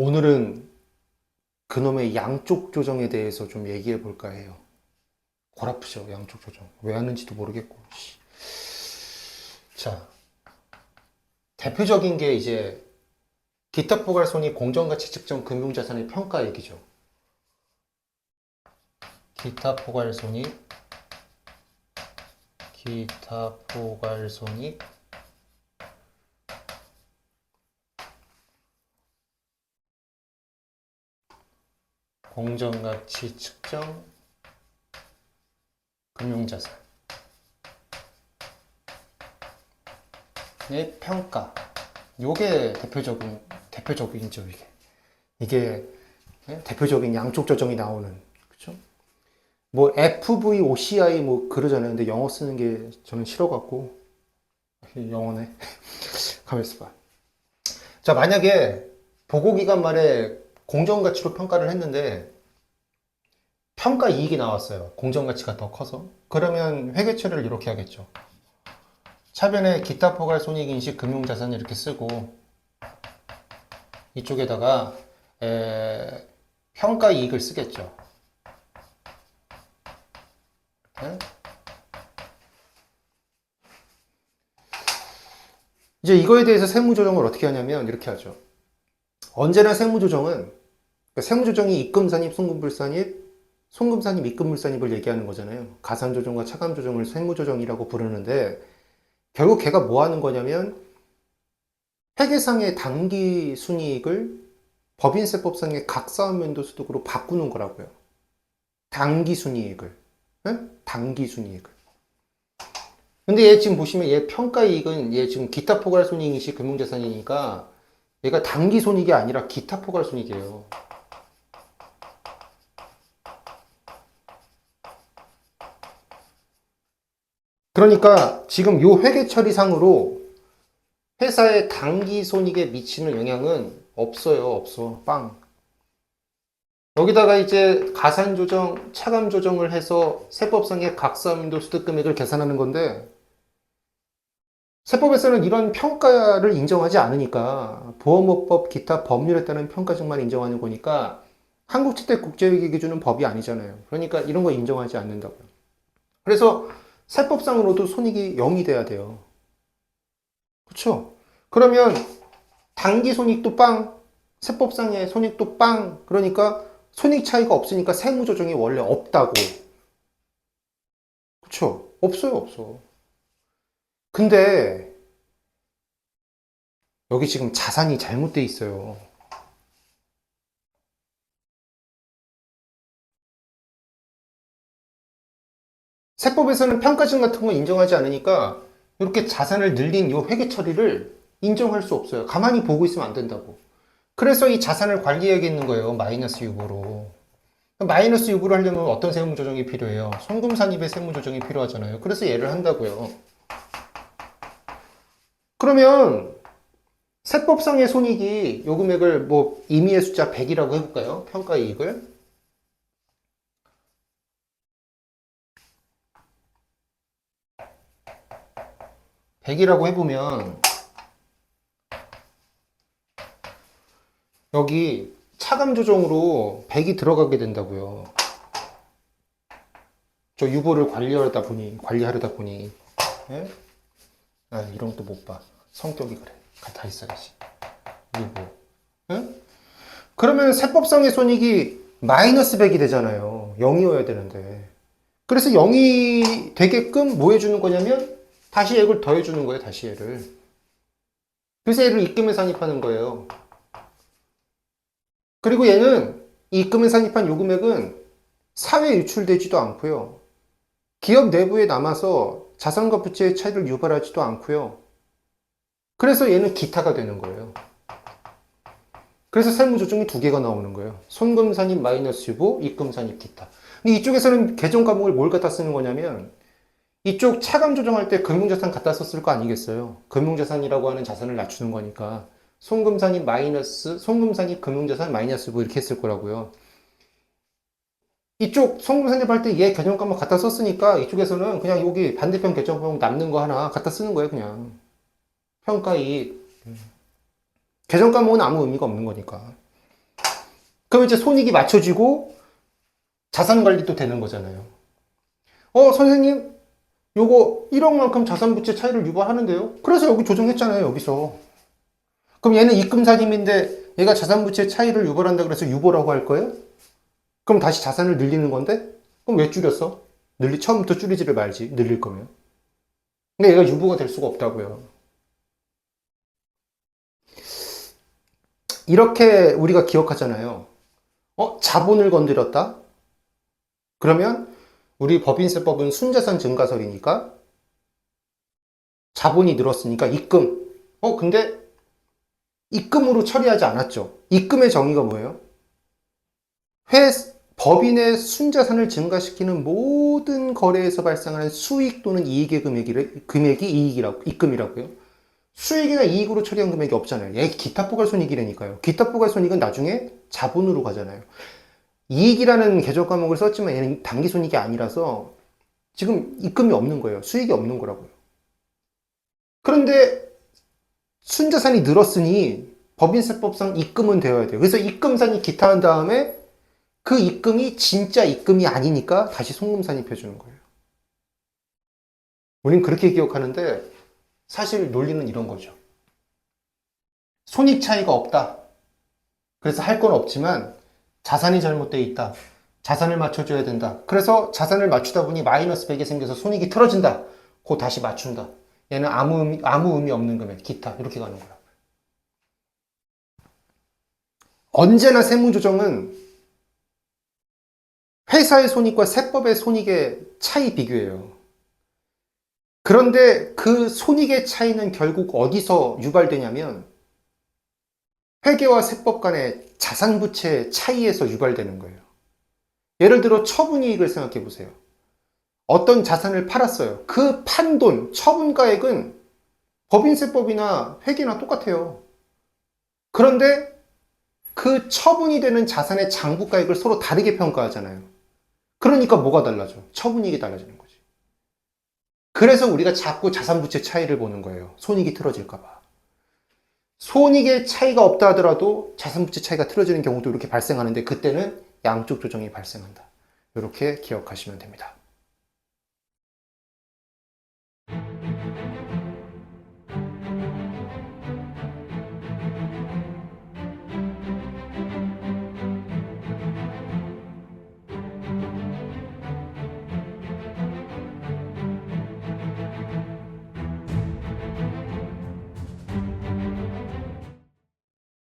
오늘은 그놈의 양쪽 조정에 대해서 좀 얘기해 볼까 해요. 골 아프죠, 양쪽 조정. 왜 하는지도 모르겠고. 자, 대표적인 게 이제 기타 포괄손익 공정가치 측정 금융자산의 평가 얘기죠. 기타 포괄손익, 기타 포괄손익 공정가치 측정 금융자산의 평가. 요게 대표적인죠, 이게. 이게 대표적인 양쪽 조정이 나오는, 그쵸? 뭐 FVOCI 뭐 그러잖아요. 근데 영어 쓰는 게 저는 싫어갖고 영어네. 가만 있어봐. 자, 만약에 보고기간 말에 공정가치로 평가를 했는데 평가 이익이 나왔어요. 공정가치가 더 커서. 그러면 회계 처리를 이렇게 하겠죠. 차변에 기타 포괄 손익인식 금융자산 이렇게 쓰고 이쪽에다가 평가 이익을 쓰겠죠. 네? 이제 이거에 대해서 세무조정을 어떻게 하냐면 이렇게 하죠. 언제나 세무조정은 그러니까 세무조정이 입금산입, 송금불산입, 송금산입, 입금물산입을 얘기하는 거잖아요. 가산조정과 차감조정을 세무조정이라고 부르는데 결국 걔가 뭐 하는 거냐면 회계상의 당기 순이익을 법인세법상의 각사면도 소득으로 바꾸는 거라고요. 당기 순이익을. 네? 당기 순이익을. 근데 얘 지금 보시면 얘 평가이익은 얘 지금 기타 포괄손익이시 금융자산이니까 얘가 당기 손익이 아니라 기타 포괄손익이에요. 그러니까 지금 요 회계 처리상으로 회사의 당기 손익에 미치는 영향은 없어요. 없어. 빵. 여기다가 이제 가산 조정, 차감 조정을 해서 세법상의 각사함도 소득 금액을 계산하는 건데 세법에서는 이런 평가를 인정하지 않으니까 보험업법 기타 법률에 따른 평가정만 인정하는 거니까 한국채택 국제회계 기준은 법이 아니잖아요. 그러니까 이런 거 인정하지 않는다고요. 그래서 세법상으로도 손익이 0이 돼야 돼요. 그렇죠? 그러면 단기 손익도 빵, 세법상의 손익도 빵. 그러니까 손익 차이가 없으니까 세무조정이 원래 없다고. 그렇죠? 없어요, 없어. 근데 여기 지금 자산이 잘못돼 있어요. 세법에서는 평가증 같은 거 인정하지 않으니까 이렇게 자산을 늘린 이 회계 처리를 인정할 수 없어요. 가만히 보고 있으면 안 된다고. 그래서 이 자산을 관리해야겠는 거예요. 마이너스 유보로. 마이너스 유보를 하려면 어떤 세무조정이 필요해요? 송금산입의 세무조정이 필요하잖아요. 그래서 얘를 한다고요. 그러면 세법상의 손익이 요 금액을 뭐 임의의 숫자 100이라고 해볼까요? 평가이익을. 100이라고 해보면 여기 차감 조정으로 100이 들어가게 된다고요. 저 유보를 관리하려다 보니, 예? 아, 이런 것도 못 봐. 성격이 그래. 다 있어야지. 유보. 예? 그러면 세법상의 손익이 마이너스 100이 되잖아요. 0이어야 되는데. 그래서 0이 되게끔 뭐 해주는 거냐면 다시 액을 더해주는 거예요. 다시 얘를. 그래서 얘를 입금에 산입하는 거예요. 그리고 얘는 이 입금에 산입한 요 금액은 사회에 유출되지도 않고요. 기업 내부에 남아서 자산과 부채의 차이를 유발하지도 않고요. 그래서 얘는 기타가 되는 거예요. 그래서 세무조정이 두 개가 나오는 거예요. 손금산입 마이너스 유보, 입금산입 기타. 근데 이쪽에서는 계정 과목을 뭘 갖다 쓰는 거냐면 이쪽 차감 조정할 때 금융자산 갖다 썼을 거 아니겠어요. 금융자산이라고 하는 자산을 낮추는 거니까 송금산입 마이너스, 송금산입 금융자산 마이너스 유보 이렇게 했을 거라고요. 이쪽 송금산입 할 때 얘 계정 과목 갖다 썼으니까 이쪽에서는 그냥 여기 반대편 계정 과목 남는 거 하나 갖다 쓰는 거예요. 그냥 평가 이익. 계정 과목은 아무 의미가 없는 거니까. 그럼 이제 손익이 맞춰지고 자산 관리도 되는 거잖아요. 선생님, 요거 1억만큼 자산 부채 차이를 유발하는데요? 그래서 여기 조정했잖아요, 여기서. 그럼 얘는 입금사님인데 얘가 자산 부채 차이를 유발한다 그래서 유보라고 할 거예요? 그럼 다시 자산을 늘리는 건데? 그럼 왜 줄였어? 처음부터 줄이지를 말지, 늘릴 거면. 근데 얘가 유보가 될 수가 없다고요. 이렇게 우리가 기억하잖아요. 자본을 건드렸다? 그러면 우리 법인세법은 순자산 증가설이니까 자본이 늘었으니까 입금. 근데 입금으로 처리하지 않았죠. 입금의 정의가 뭐예요? 법인의 순자산을 증가시키는 모든 거래에서 발생하는 수익 또는 이익의 금액이 입금이라고요. 수익이나 이익으로 처리한 금액이 없잖아요. 얘 기타 포괄손익이라니까요. 기타 포괄손익은 나중에 자본으로 가잖아요. 이익이라는 계절 과목을 썼지만 얘는 단기손익이 아니라서 지금 입금이 없는 거예요. 수익이 없는 거라고요. 그런데 순자산이 늘었으니 법인세법상 입금은 되어야 돼요. 그래서 입금산이 기타한 다음에 그 입금이 진짜 입금이 아니니까 다시 송금산입해주는 거예요. 우린 그렇게 기억하는데 사실 논리는 이런 거죠. 손익 차이가 없다. 그래서 할 건 없지만 자산이 잘못되어 있다. 자산을 맞춰줘야 된다. 그래서 자산을 맞추다 보니 마이너스 100이 생겨서 손익이 틀어진다. 그거 다시 맞춘다. 얘는 아무 의미 없는 금액, 기타 이렇게 가는 거야. 언제나 세무조정은 회사의 손익과 세법의 손익의 차이 비교예요. 그런데 그 손익의 차이는 결국 어디서 유발되냐면 회계와 세법 간의 자산부채 차이에서 유발되는 거예요. 예를 들어 처분이익을 생각해 보세요. 어떤 자산을 팔았어요. 그 판돈, 처분가액은 법인세법이나 회계나 똑같아요. 그런데 그 처분이 되는 자산의 장부가액을 서로 다르게 평가하잖아요. 그러니까 뭐가 달라져? 처분이익이 달라지는 거지. 그래서 우리가 자꾸 자산부채 차이를 보는 거예요. 손익이 틀어질까봐. 손익의 차이가 없다 하더라도 자산부채 차이가 틀어지는 경우도 이렇게 발생하는데 그때는 양쪽 조정이 발생한다. 이렇게 기억하시면 됩니다.